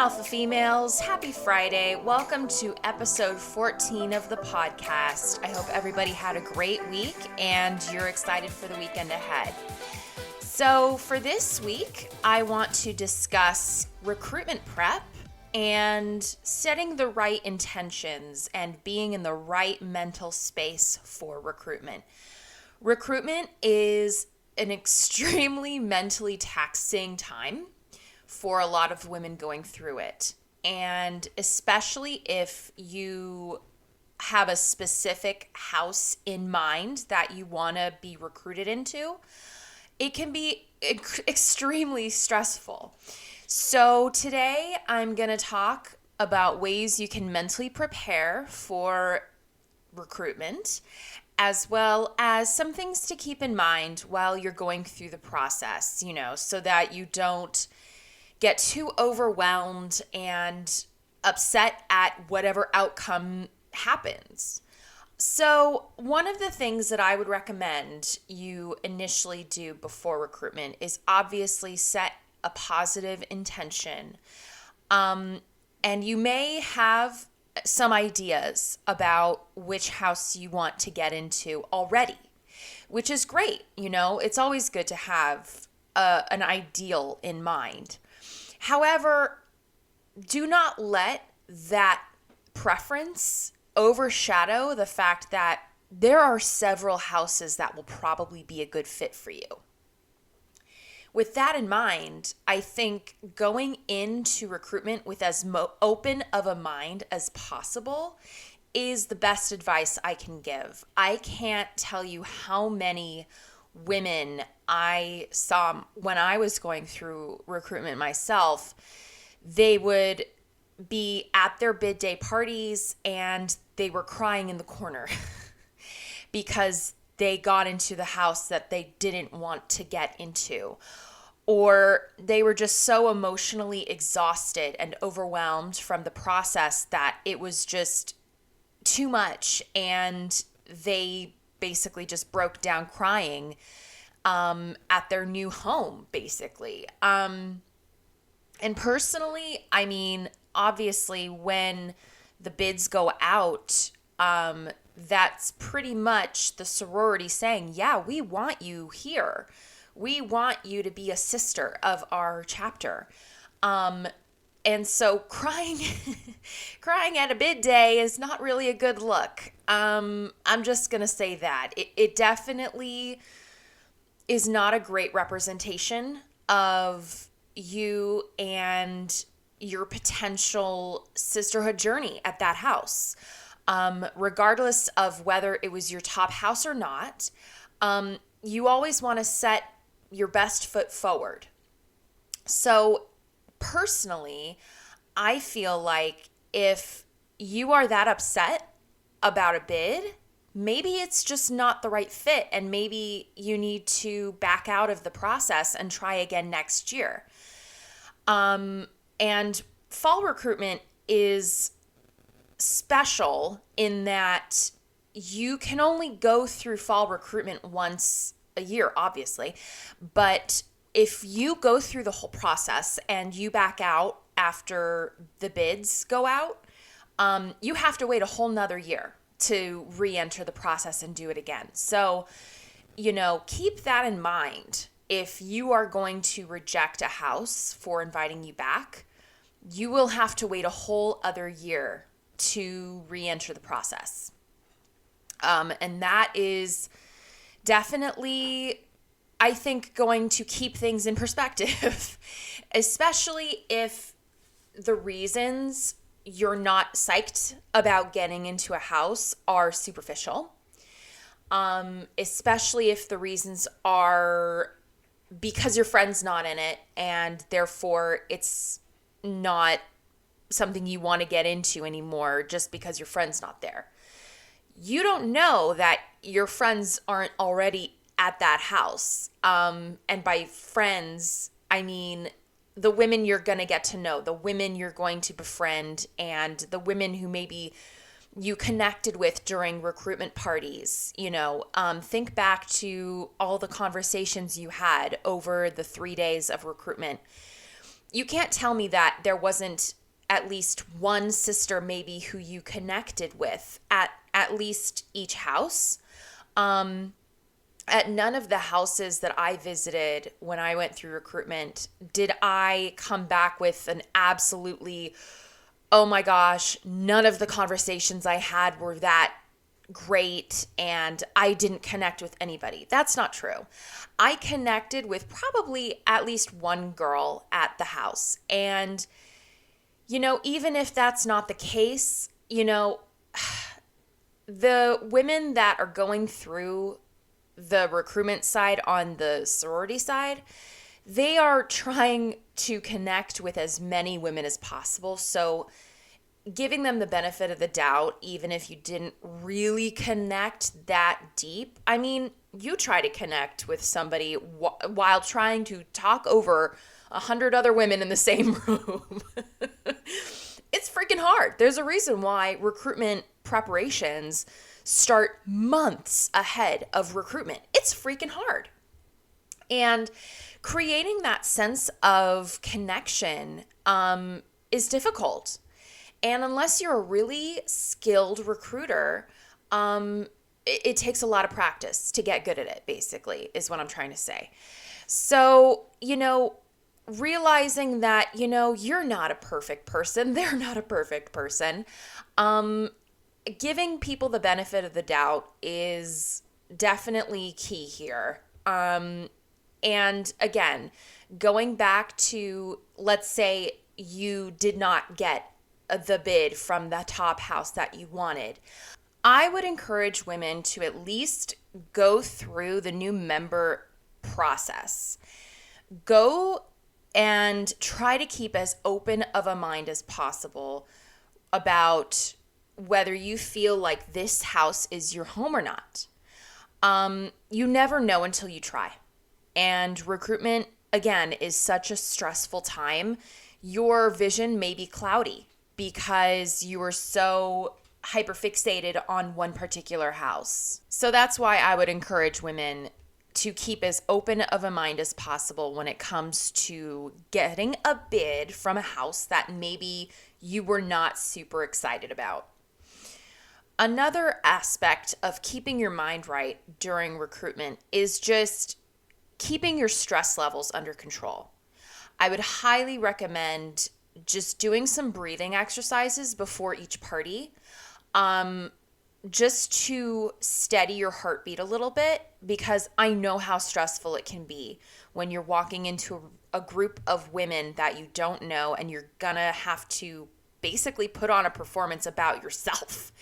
Alpha Females. Happy Friday. Welcome to episode 14 of the podcast. I hope everybody had a great week and you're excited for the weekend ahead. So for this week, I want to discuss recruitment prep and setting the right intentions and being in the right mental space for recruitment. Recruitment is an extremely mentally taxing time for a lot of women going through it. And especially if you have a specific house in mind that you want to be recruited into, it can be extremely stressful. So today I'm going to talk about ways you can mentally prepare for recruitment, as well as some things to keep in mind while you're going through the process, so that you don't get too overwhelmed and upset at whatever outcome happens. So one of the things that I would recommend you initially do before recruitment is obviously set a positive intention. And you may have some ideas about which house you want to get into already, which is great. It's always good to have an ideal in mind. However, do not let that preference overshadow the fact that there are several houses that will probably be a good fit for you. With that in mind, I think going into recruitment with as open of a mind as possible is the best advice I can give. I can't tell you how many women I saw when I was going through recruitment myself. They would be at their bid day parties and they were crying in the corner because they got into the house that they didn't want to get into, or they were just so emotionally exhausted and overwhelmed from the process that it was just too much, and they basically just broke down crying at their new home, basically. And personally, obviously when the bids go out, that's pretty much the sorority saying, yeah, we want you here. We want you to be a sister of our chapter. And so crying at a bid day is not really a good look. I'm just going to say that. It definitely is not a great representation of you and your potential sisterhood journey at that house. Regardless of whether it was your top house or not, you always want to set your best foot forward. So personally, I feel like if you are that upset about a bid, maybe it's just not the right fit, and maybe you need to back out of the process and try again next year. And fall recruitment is special in that you can only go through fall recruitment once a year, obviously, but if you go through the whole process and you back out after the bids go out, you have to wait a whole nother year to re-enter the process and do it again. So, keep that in mind. If you are going to reject a house for inviting you back, you will have to wait a whole other year to re-enter the process. And that is definitely, I think, going to keep things in perspective, especially if the reasons you're not psyched about getting into a house are superficial, especially if the reasons are because your friend's not in it and therefore it's not something you want to get into anymore just because your friend's not there. You don't know that your friends aren't already at that house. And by friends, I mean the women you're going to get to know, the women you're going to befriend, and the women who maybe you connected with during recruitment parties. Think back to all the conversations you had over the 3 days of recruitment. you can't tell me that there wasn't at least one sister maybe who you connected with at least each house. At none of the houses that I visited when I went through recruitment did I come back with an absolutely, oh my gosh, none of the conversations I had were that great and I didn't connect with anybody. That's not true. I connected with probably at least one girl at the house. And, even if that's not the case, the women that are going through the recruitment side on the sorority side, they are trying to connect with as many women as possible. So giving them the benefit of the doubt, even if you didn't really connect that deep. I mean, you try to connect with somebody while trying to talk over 100 other women in the same room. It's freaking hard. There's a reason why recruitment preparations start months ahead of recruitment. It's freaking hard. And creating that sense of connection is difficult. And unless you're a really skilled recruiter, it takes a lot of practice to get good at it, basically, is what I'm trying to say. So, realizing that, you're not a perfect person, they're not a perfect person, giving people the benefit of the doubt is definitely key here. And again, going back to, let's say you did not get the bid from the top house that you wanted, I would encourage women to at least go through the new member process. Go and try to keep as open of a mind as possible about whether you feel like this house is your home or not. You never know until you try. And recruitment, again, is such a stressful time. Your vision may be cloudy because you are so hyperfixated on one particular house. So that's why I would encourage women to keep as open of a mind as possible when it comes to getting a bid from a house that maybe you were not super excited about. Another aspect of keeping your mind right during recruitment is just keeping your stress levels under control. I would highly recommend just doing some breathing exercises before each party, just to steady your heartbeat a little bit, because I know how stressful it can be when you're walking into a group of women that you don't know and you're gonna have to basically put on a performance about yourself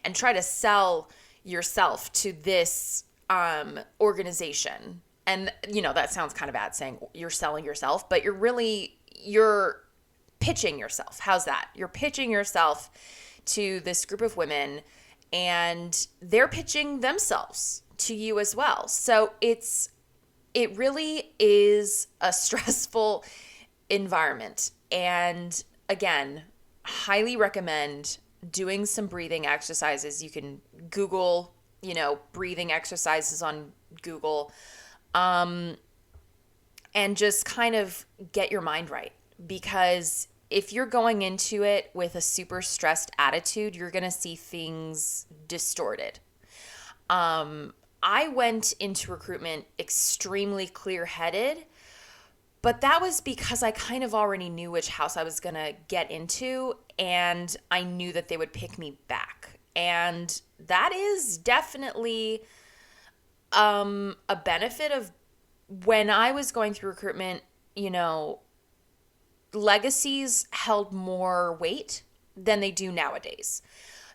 and try to sell yourself to this organization. And, that sounds kind of bad saying you're selling yourself, but you're pitching yourself. How's that? You're pitching yourself to this group of women and they're pitching themselves to you as well. So it really is a stressful environment. And again, highly recommend doing some breathing exercises. You can Google, breathing exercises on Google, and just kind of get your mind right. Because if you're going into it with a super stressed attitude, you're going to see things distorted. I went into recruitment extremely clear-headed, but that was because I kind of already knew which house I was going to get into, and I knew that they would pick me back. And that is definitely a benefit of when I was going through recruitment, legacies held more weight than they do nowadays.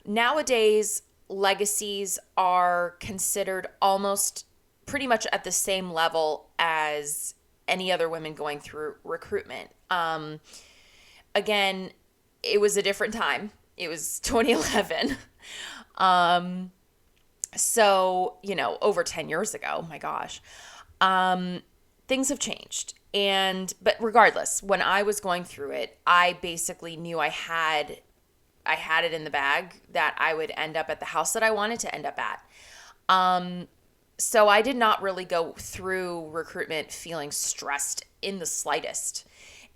Nowadays, legacies are considered almost pretty much at the same level as any other women going through recruitment. Again, it was a different time. It was 2011. So, over 10 years ago, my gosh. Things have changed. But regardless, when I was going through it, I basically knew I had it in the bag that I would end up at the house that I wanted to end up at. So I did not really go through recruitment feeling stressed in the slightest.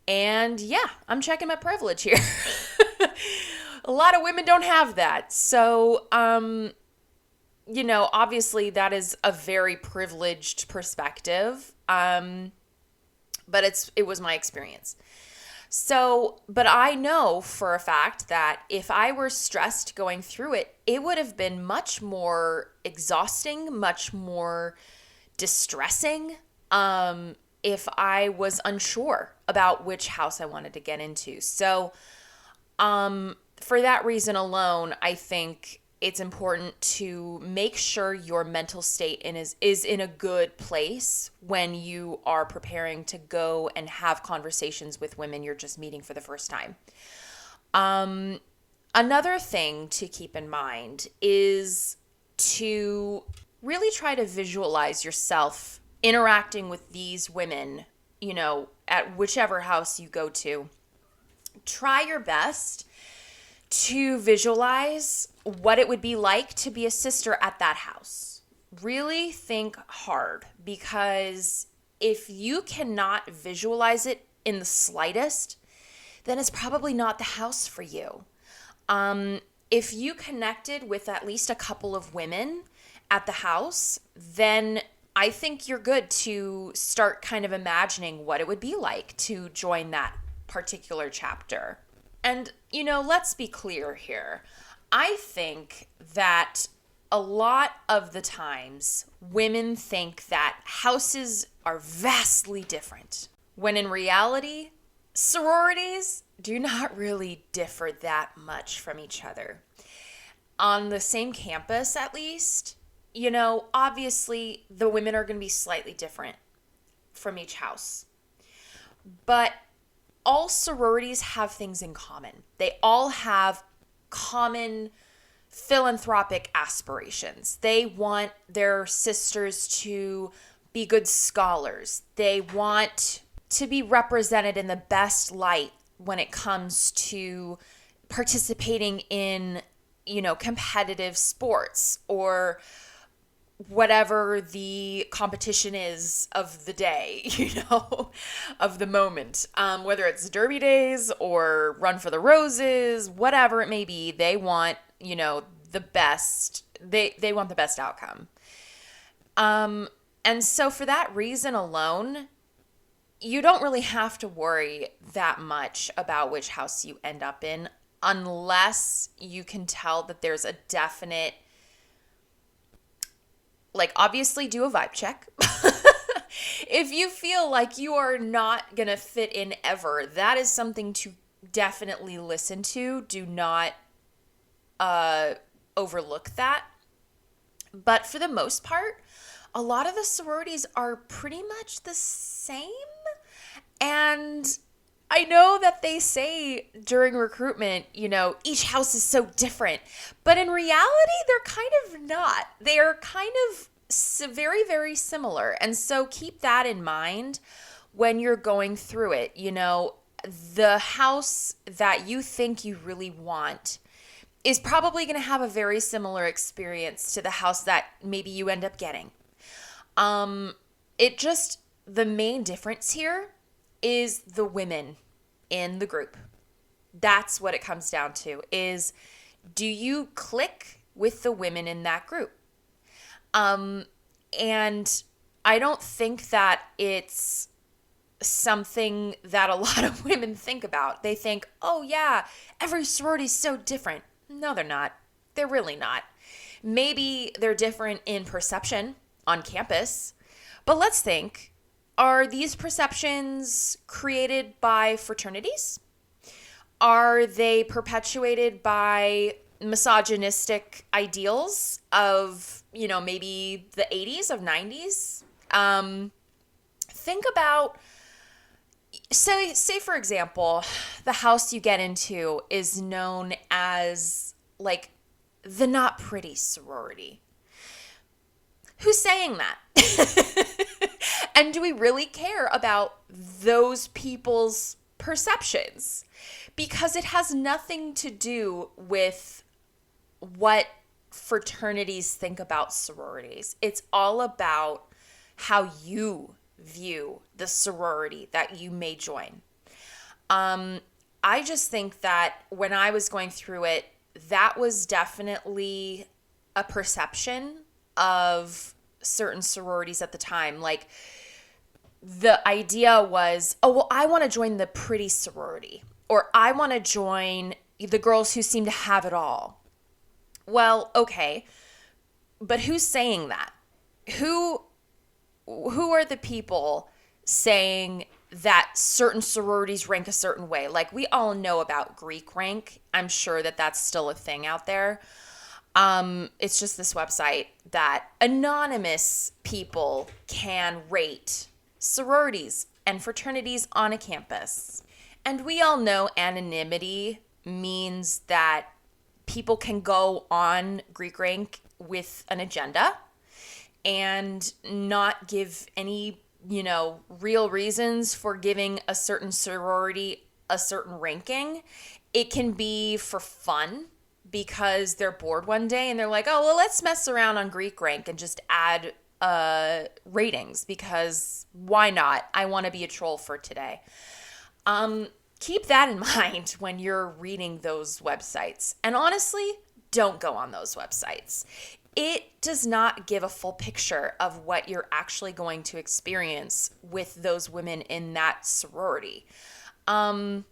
And yeah, I'm checking my privilege here. A lot of women don't have that. So, obviously that is a very privileged perspective. But it was my experience. So, but I know for a fact that if I were stressed going through it, it would have been much more exhausting, much more distressing, if I was unsure about which house I wanted to get into. So, for that reason alone, I think it's important to make sure your mental state is in a good place when you are preparing to go and have conversations with women you're just meeting for the first time. Another thing to keep in mind is to really try to visualize yourself interacting with these women, at whichever house you go to. Try your best to visualize what it would be like to be a sister at that house. Really think hard, because if you cannot visualize it in the slightest, then it's probably not the house for you. If you connected with at least a couple of women at the house, then I think you're good to start kind of imagining what it would be like to join that particular chapter. And, let's be clear here. I think that a lot of the times women think that houses are vastly different, when in reality, sororities do not really differ that much from each other. On the same campus, at least, obviously the women are going to be slightly different from each house. But all sororities have things in common. They all have common philanthropic aspirations. They want their sisters to be good scholars. They want to be represented in the best light when it comes to participating in, competitive sports or whatever the competition is of the day, of the moment, whether it's Derby Days or Run for the Roses, whatever it may be, they want, the best, they want the best outcome. And so for that reason alone, you don't really have to worry that much about which house you end up in, unless you can tell that there's a definite, obviously do a vibe check. If you feel like you are not going to fit in ever, that is something to definitely listen to. Do not overlook that. But for the most part, a lot of the sororities are pretty much the same. And I know that they say during recruitment, each house is so different. But in reality, they're kind of not. They are kind of very, very similar. And so keep that in mind when you're going through it. The house that you think you really want is probably going to have a very similar experience to the house that maybe you end up getting. The main difference here is the women in the group. That's what it comes down to, is do you click with the women in that group? And I don't think that it's something that a lot of women think about. They think, oh yeah, every sorority is so different. No, they're not. They're really not. Maybe they're different in perception on campus, but let's think, are these perceptions created by fraternities? Are they perpetuated by misogynistic ideals of, maybe the 80s, of 90s? Think about, say for example, the house you get into is known as the not pretty sorority. Who's saying that? And do we really care about those people's perceptions? Because it has nothing to do with what fraternities think about sororities. It's all about how you view the sorority that you may join. I just think that when I was going through it, that was definitely a perception of certain sororities at the time. Like, the idea was, oh, well, I want to join the pretty sorority, or I want to join the girls who seem to have it all. Well, okay, but who's saying that? Who are the people saying that certain sororities rank a certain way? Like, we all know about Greek rank. I'm sure that that's still a thing out there. It's just this website that anonymous people can rate sororities and fraternities on a campus. And we all know anonymity means that people can go on Greek rank with an agenda and not give any, real reasons for giving a certain sorority a certain ranking. It can be for fun because they're bored one day and they're like, oh, well, let's mess around on Greek rank and just add ratings, because why not? I want to be a troll for today. Keep that in mind when you're reading those websites. And honestly, don't go on those websites. It does not give a full picture of what you're actually going to experience with those women in that sorority. And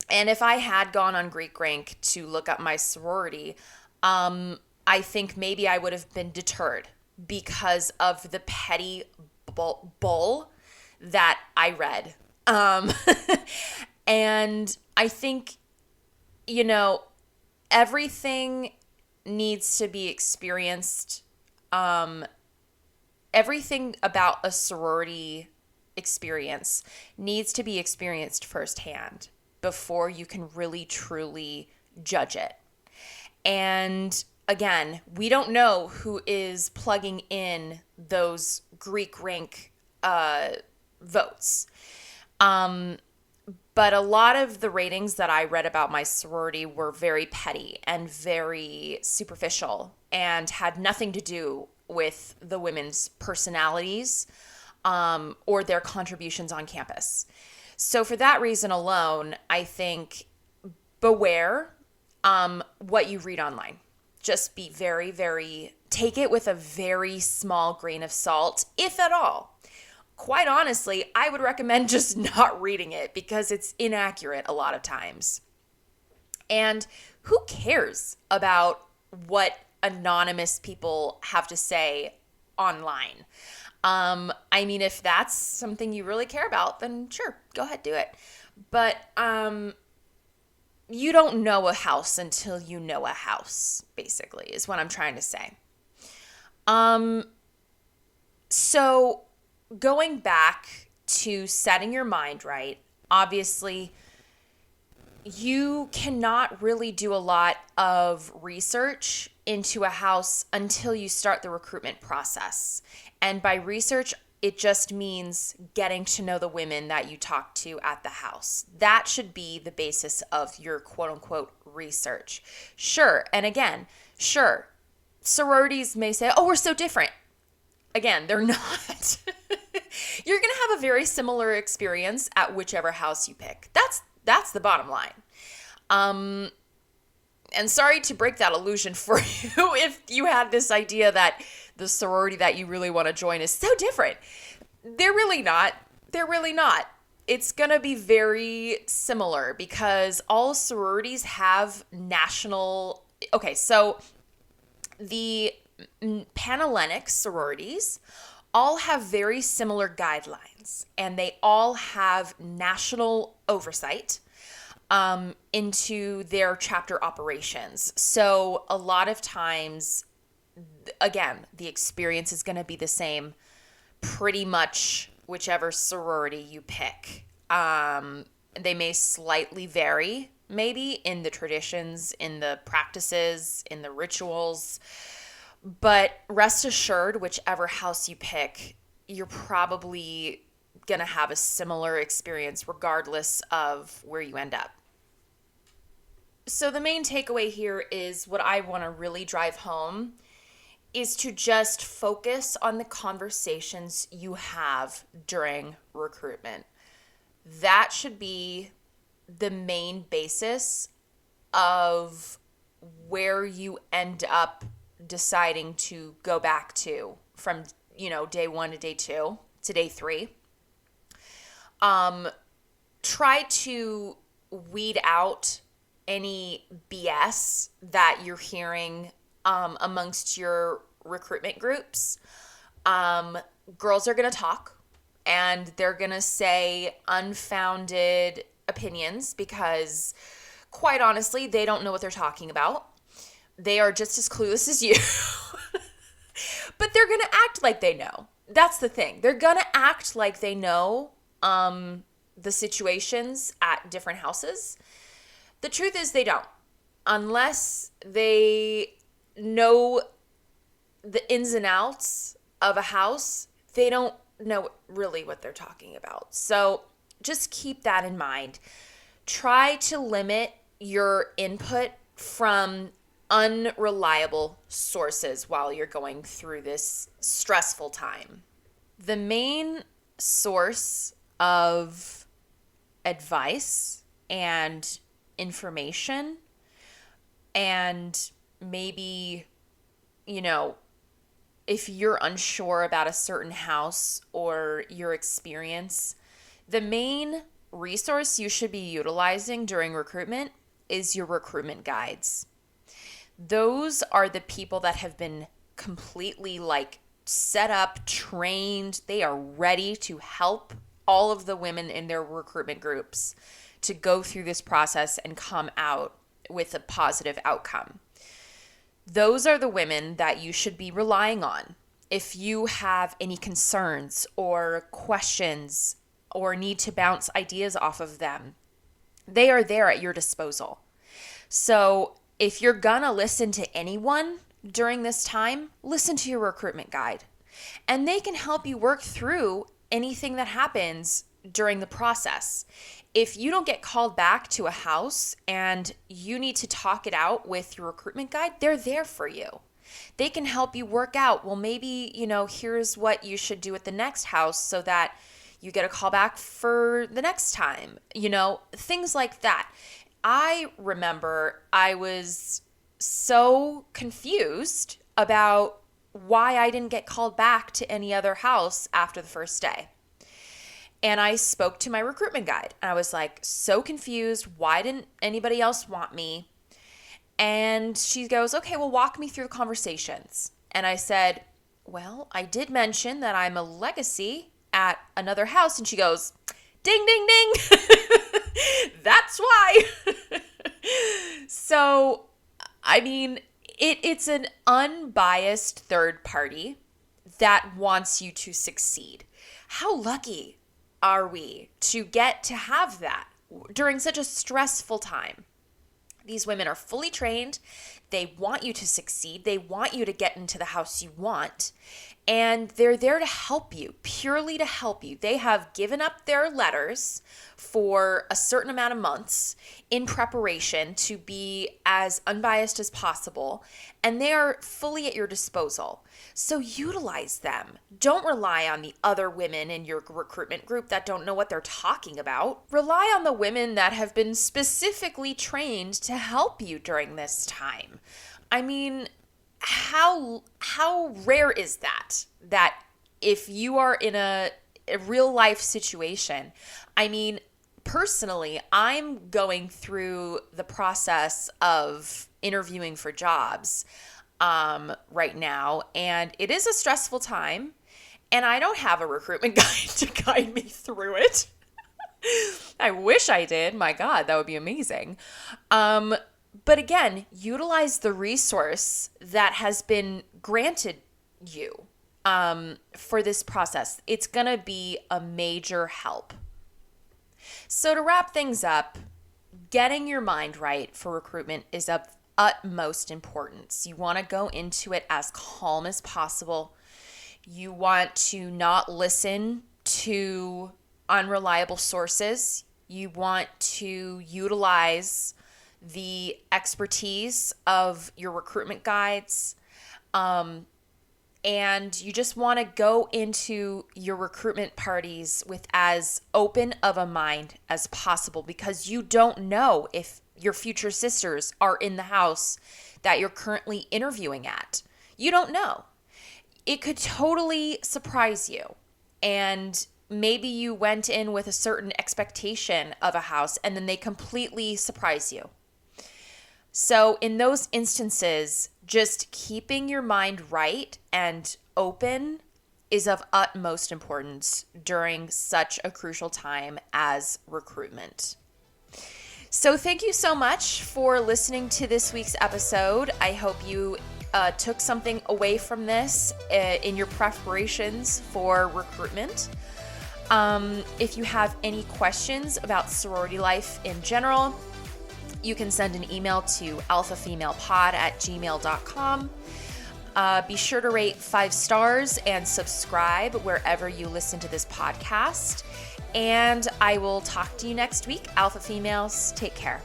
if I had gone on Greek rank to look up my sorority, I think maybe I would have been deterred because of the petty bull that I read. And I think, everything needs to be experienced. Everything about a sorority experience needs to be experienced firsthand before you can really, truly judge it. And again, we don't know who is plugging in those Greek rank votes. But a lot of the ratings that I read about my sorority were very petty and very superficial and had nothing to do with the women's personalities or their contributions on campus. So for that reason alone, I think beware what you read online. Just be very, very, take it with a very small grain of salt, if at all. Quite honestly, I would recommend just not reading it because it's inaccurate a lot of times. And who cares about what anonymous people have to say online? I mean, if that's something you really care about, then sure, go ahead, do it. But you don't know a house until you know a house, basically, is what I'm trying to say. So going back to setting your mind right, obviously, you cannot really do a lot of research into a house until you start the recruitment process. And by research, it just means getting to know the women that you talk to at the house. That should be the basis of your quote unquote research. Sure. And again, sure, sororities may say, oh, we're so different. Again, they're not. You're going to have a very similar experience at whichever house you pick. That's the bottom line. And sorry to break that illusion for you if you had this idea that the sorority that you really want to join is so different. They're really not. They're really not. It's going to be very similar because all sororities have national... Okay, so the Panhellenic sororities all have very similar guidelines, and they all have national oversight into their chapter operations. So a lot of times, again, the experience is going to be the same pretty much whichever sorority you pick. They may slightly vary, maybe, in the traditions, in the practices, in the rituals. But rest assured, whichever house you pick, you're probably going to have a similar experience regardless of where you end up. So the main takeaway here is what I want to really drive home is to just focus on the conversations you have during recruitment. That should be the main basis of where you end up deciding to go back to from, day 1 to day 2 to day 3. Try to weed out any BS that you're hearing amongst your recruitment groups. Girls are going to talk and they're going to say unfounded opinions because, quite honestly, they don't know what they're talking about. They are just as clueless as you. But they're going to act like they know. That's the thing. They're going to act like they know the situations at different houses. The truth is they don't. Unless they know the ins and outs of a house, they don't know really what they're talking about. So just keep that in mind. Try to limit your input from unreliable sources while you're going through this stressful time. The main source of advice and information and maybe, if you're unsure about a certain house or your experience, the main resource you should be utilizing during recruitment is your recruitment guides. Those are the people that have been completely set up, trained. They are ready to help all of the women in their recruitment groups to go through this process and come out with a positive outcome. Those are the women that you should be relying on. If you have any concerns or questions or need to bounce ideas off of them, they are there at your disposal. So if you're gonna listen to anyone during this time, listen to your recruitment guide. And they can help you work through anything that happens during the process. If you don't get called back to a house and you need to talk it out with your recruitment guide, they're there for you. They can help you work out, well, maybe, here's what you should do at the next house so that you get a call back for the next time, things like that. I remember I was so confused about why I didn't get called back to any other house after the first day. And I spoke to my recruitment guide. And I was so confused. Why didn't anybody else want me? And she goes, okay, well, walk me through the conversations. And I said, well, I did mention that I'm a legacy at another house. And she goes, ding, ding, ding. That's why. So, it's an unbiased third party that wants you to succeed. How lucky are we to get to have that during such a stressful time? These women are fully trained. They want you to succeed. They want you to get into the house you want. And they're there to help you, purely to help you. They have given up their letters for a certain amount of months in preparation to be as unbiased as possible. And they are fully at your disposal. So utilize them. Don't rely on the other women in your recruitment group that don't know what they're talking about. Rely on the women that have been specifically trained to help you during this time. How rare is that if you are in a real life situation? Personally, I'm going through the process of interviewing for jobs right now, and it is a stressful time, and I don't have a recruitment guide to guide me through it. I wish I did. My God, that would be amazing. But again, utilize the resource that has been granted you for this process. It's going to be a major help. So to wrap things up, getting your mind right for recruitment is of utmost importance. You want to go into it as calm as possible. You want to not listen to unreliable sources. You want to utilize the expertise of your recruitment guides. and you just want to go into your recruitment parties with as open of a mind as possible, because you don't know if your future sisters are in the house that you're currently interviewing at. You don't know. It could totally surprise you. And maybe you went in with a certain expectation of a house and then they completely surprise you. So in those instances, just keeping your mind right and open is of utmost importance during such a crucial time as recruitment. So thank you so much for listening to this week's episode. I hope you took something away from this in your preparations for recruitment. If you have any questions about sorority life in general, you can send an email to alphafemalepod@gmail.com. Be sure to rate 5 stars and subscribe wherever you listen to this podcast. And I will talk to you next week. Alpha Females, take care.